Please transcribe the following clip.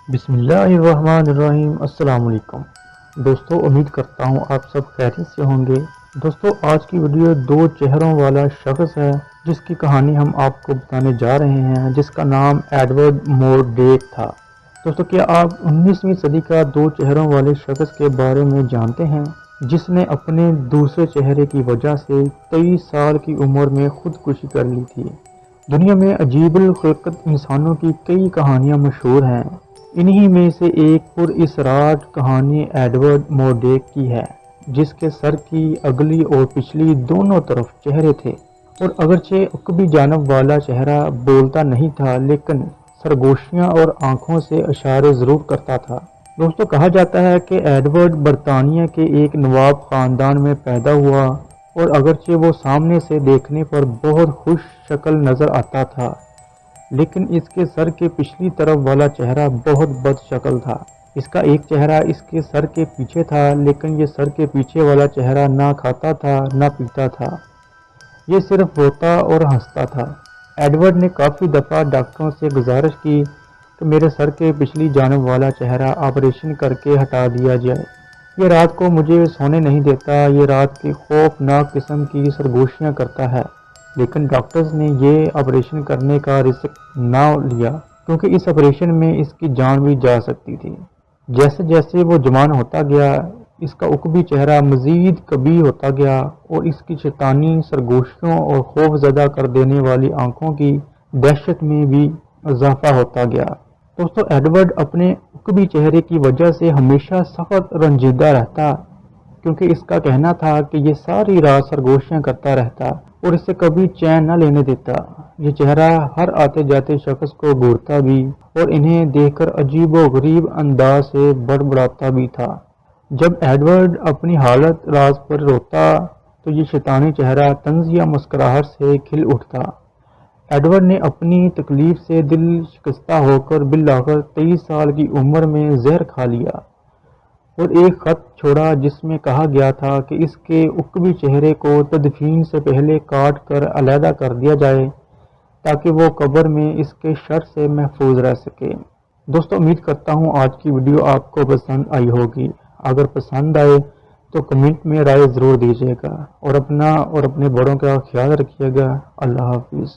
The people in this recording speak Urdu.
بسم اللہ الرحمن الرحیم۔ السلام علیکم دوستو، امید کرتا ہوں آپ سب خیریت سے ہوں گے۔ دوستو، آج کی ویڈیو دو چہروں والا شخص ہے جس کی کہانی ہم آپ کو بتانے جا رہے ہیں، جس کا نام ایڈورڈ مورڈیک تھا۔ دوستو، کیا آپ 19ویں صدی کا دو چہروں والے شخص کے بارے میں جانتے ہیں جس نے اپنے دوسرے چہرے کی وجہ سے 23 سال کی عمر میں خودکشی کر لی تھی؟ دنیا میں عجیب الخلقت انسانوں کی کئی کہانیاں مشہور ہیں۔ انہی میں سے ایک پر اسرار کہانی ایڈورڈ مورڈیک کی ہے، جس کے سر کی اگلی اور پچھلی دونوں طرف چہرے تھے، اور اگرچہ عقبی جانب والا چہرہ بولتا نہیں تھا لیکن سرگوشیاں اور آنکھوں سے اشارے ضرور کرتا تھا۔ دوستو، کہا جاتا ہے کہ ایڈورڈ برطانیہ کے ایک نواب خاندان میں پیدا ہوا، اور اگرچہ وہ سامنے سے دیکھنے پر بہت خوش شکل نظر آتا تھا لیکن اس کے سر کے پچھلی طرف والا چہرہ بہت بد شکل تھا۔ اس کا ایک چہرہ اس کے سر کے پیچھے تھا، لیکن یہ سر کے پیچھے والا چہرہ نہ کھاتا تھا نہ پیتا تھا، یہ صرف روتا اور ہنستا تھا۔ ایڈورڈ نے کافی دفعہ ڈاکٹروں سے گزارش کی کہ میرے سر کے پچھلی جانب والا چہرہ آپریشن کر کے ہٹا دیا جائے، یہ رات کو مجھے سونے نہیں دیتا، یہ رات کی خوفناک قسم کی سرگوشیاں کرتا ہے، لیکن ڈاکٹرز نے یہ آپریشن کرنے کا رسک نہ لیا کیونکہ اس آپریشن میں اس کی جان بھی جا سکتی تھی۔ جیسے جیسے وہ جوان ہوتا گیا، اس کا عقبی چہرہ مزید قبیح ہوتا گیا اور اس کی شیطانی سرگوشیوں اور خوف زدہ کر دینے والی آنکھوں کی دہشت میں بھی اضافہ ہوتا گیا۔ دوستو، ایڈورڈ اپنے عقبی چہرے کی وجہ سے ہمیشہ سخت رنجیدہ رہتا، کیونکہ اس کا کہنا تھا کہ یہ ساری رات سرگوشیاں کرتا رہتا اور اسے کبھی چین نہ لینے دیتا۔ یہ چہرہ ہر آتے جاتے شخص کو گھورتا بھی اور انہیں دیکھ کر عجیب و غریب انداز سے بڑبڑاتا بھی تھا۔ جب ایڈورڈ اپنی حالت راز پر روتا تو یہ شیطانی چہرہ طنز یا مسکراہٹ سے کھل اٹھتا۔ ایڈورڈ نے اپنی تکلیف سے دل شکستہ ہو کر بالآخر 23 سال کی عمر میں زہر کھا لیا اور ایک خط چھوڑا جس میں کہا گیا تھا کہ اس کے عقبی چہرے کو تدفین سے پہلے کاٹ کر علیحدہ کر دیا جائے تاکہ وہ قبر میں اس کے شر سے محفوظ رہ سکے۔ دوستو، امید کرتا ہوں آج کی ویڈیو آپ کو پسند آئی ہوگی۔ اگر پسند آئے تو کمنٹ میں رائے ضرور دیجیے گا اور اپنا اور اپنے بڑوں کا خیال رکھیے گا۔ اللہ حافظ۔